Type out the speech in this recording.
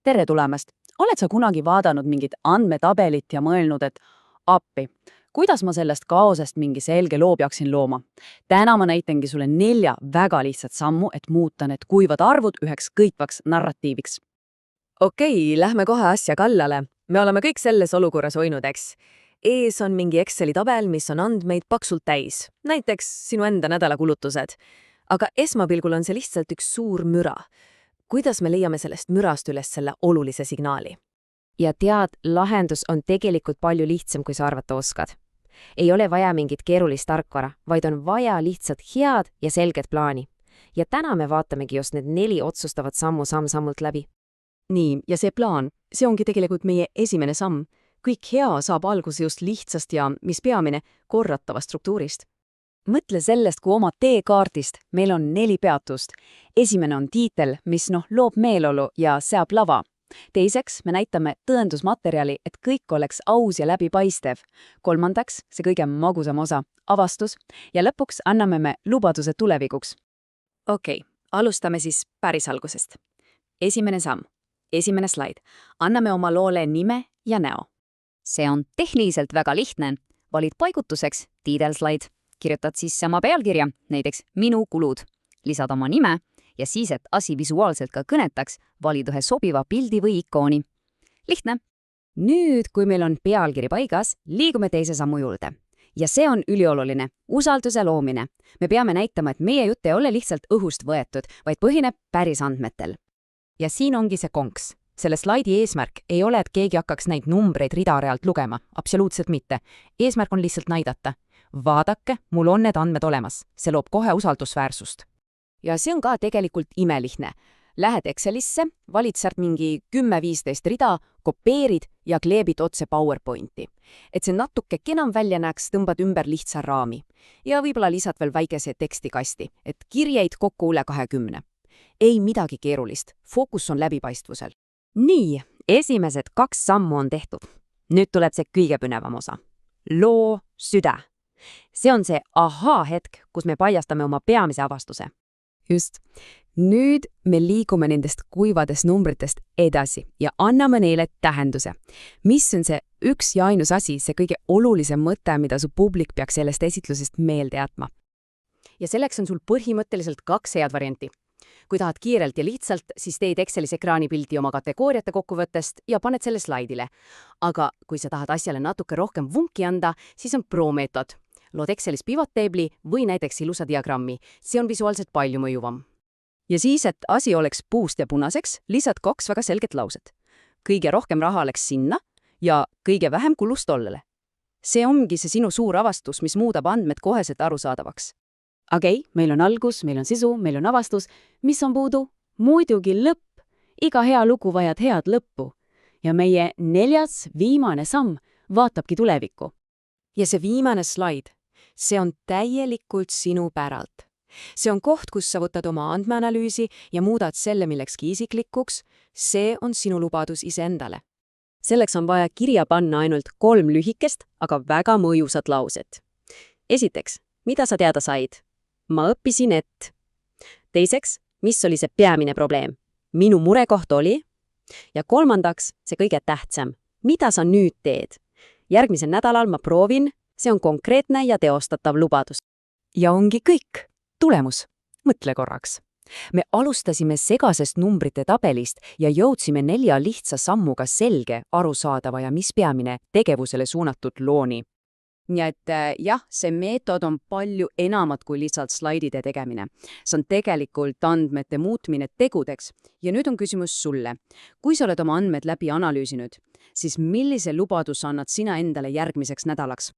tere tulemast! Oled sa kunagi vaadanud mingit andmetabelit ja mõelnud, et appi, kuidas ma sellest kaosest mingi selge loo peaksin looma? Täna ma näitangi sulle 4 väga lihtsat sammu, et muuta need kuivad arvud üheks kõikvaks narratiiviks. Okei, lähme kohe asja kallale. Me oleme kõik selles olukorras hoidnud, eks? Ees on mingi Exceli tabel, mis on andmeid paksult täis. Näiteks sinu enda nädalakulutused. Aga esmapilgul on see lihtsalt üks suur müra. Kuidas me leiame sellest mürast üles selle olulise signaali? Ja tead, lahendus on tegelikult palju lihtsam, kui sa arvata oskad. Ei ole vaja mingit keerulist tarkvara, vaid on vaja lihtsalt head ja selget plaani. Ja täna me vaatamegi just need 4 otsustavat sammu samm-sammult läbi. Nii, ja see plaan, see ongi tegelikult meie esimene samm. Kõik hea saab alguse just lihtsast ja, mis peamine, korratavast struktuurist. Mõtle sellest kui oma teekaardist. Meil on 4 peatust. Esimene on tiitel, mis loob meeleolu ja seab lava. Teiseks me näitame tõendusmaterjali, et kõik oleks aus ja läbipaistev. Kolmandaks, see kõige magusam osa, avastus. Ja lõpuks anname me lubaduse tulevikuks. Okei, alustame siis päris algusest. Esimene samm. Esimene slaid. Anname oma loole nime ja näo. See on tehniliselt väga lihtne. Valid paigutuseks tiidelslaid. Kirjutad sisse oma pealkirja, näiteks minu kulud. Lisad oma nime ja siis, et asi visuaalselt ka kõnetaks, valid ühe sobiva pildi või ikooni. Lihtne. Nüüd, kui meil on pealkiri paigas, liigume teise sammu juurde. Ja see on ülioluline. Usalduse loomine. Me peame näitama, et meie jutt ei ole lihtsalt õhust võetud, vaid põhineb päris andmetel. Ja siin ongi see konks. Selle slaidi eesmärk ei ole, et keegi hakkaks neid numbreid rida-realt lugema. Absoluutselt mitte. Eesmärk on lihtsalt näidata. Vaadake, mul on need andmed olemas. See loob kohe usaldusväärsust. Ja see on ka tegelikult imelihtne. Lähed Excelisse, valid sealt mingi 10-15 rida, kopeerid ja kleebid otse PowerPointi. Et see natuke kenam välja näeks, tõmbad ümber lihtsa raami. Ja võib-olla lisad veel väikese tekstikasti, et kirjeid kokku üle 20. Ei midagi keerulist. Fookus on läbipaistvusel. Nii, esimesed 2 sammu on tehtud. Nüüd tuleb see kõige põnevam osa. Loo süda. See on see ahaa-hetk, kus me paljastame oma peamise avastuse. Just. Nüüd me liigume nendest kuivadest numbritest edasi ja anname neile tähenduse. Mis on see üks ja ainus asi, see kõige olulisem mõte, mida su publik peaks sellest esitlusest meelde jätma? Ja selleks on sul põhimõtteliselt 2 head varianti. Kui tahad kiirelt ja lihtsalt, siis teed Excelis ekraanipildi oma kategooriate kokkuvõttest ja paned selle slaidile. Aga kui sa tahad asjale natuke rohkem vunki anda, siis on Pro-meetod. Lood Excelis pivot-tabli või näiteks ilusa diagrammi. See on visuaalselt palju mõjuvam. Ja siis, et asi oleks puust ja punaseks, lisad 2 väga selget lauset. Kõige rohkem raha läks sinna ja kõige vähem kulus tollele. See ongi see sinu suur avastus, mis muudab andmed koheselt arusaadavaks. Okei, meil on algus, meil on sisu, meil on avastus. Mis on puudu? Muidugi lõpp. Iga hea lugu vajad head lõppu. Ja meie 4. viimane samm vaatabki tulevikku. Ja see viimane slaid, see on täielikult sinu päralt. See on koht, kus sa võtad oma andmeanalüüsi ja muudad selle millekski isiklikuks. See on sinu lubadus iseendale. Selleks on vaja kirja panna ainult 3 lühikest, aga väga mõjusat lauset. Esiteks, mida sa teada said? Ma õppisin, et. Teiseks, mis oli see peamine probleem? Minu murekoht oli. Ja kolmandaks, see kõige tähtsam. Mida sa nüüd teed? Järgmisel nädalal ma proovin, see on konkreetne ja teostatav lubadus. Ja ongi kõik. Tulemus. Mõtle korraks. Me alustasime segasest numbrite tabelist ja jõudsime 4 lihtsa sammuga selge, arusaadava ja mis peamine tegevusele suunatud looni. Nii et jah, see meetod on palju enamat kui lihtsalt slaidide tegemine. See on tegelikult andmete muutmine tegudeks. Ja nüüd on küsimus sulle. Kui sa oled oma andmed läbi analüüsinud, siis millise lubaduse annad sina endale järgmiseks nädalaks?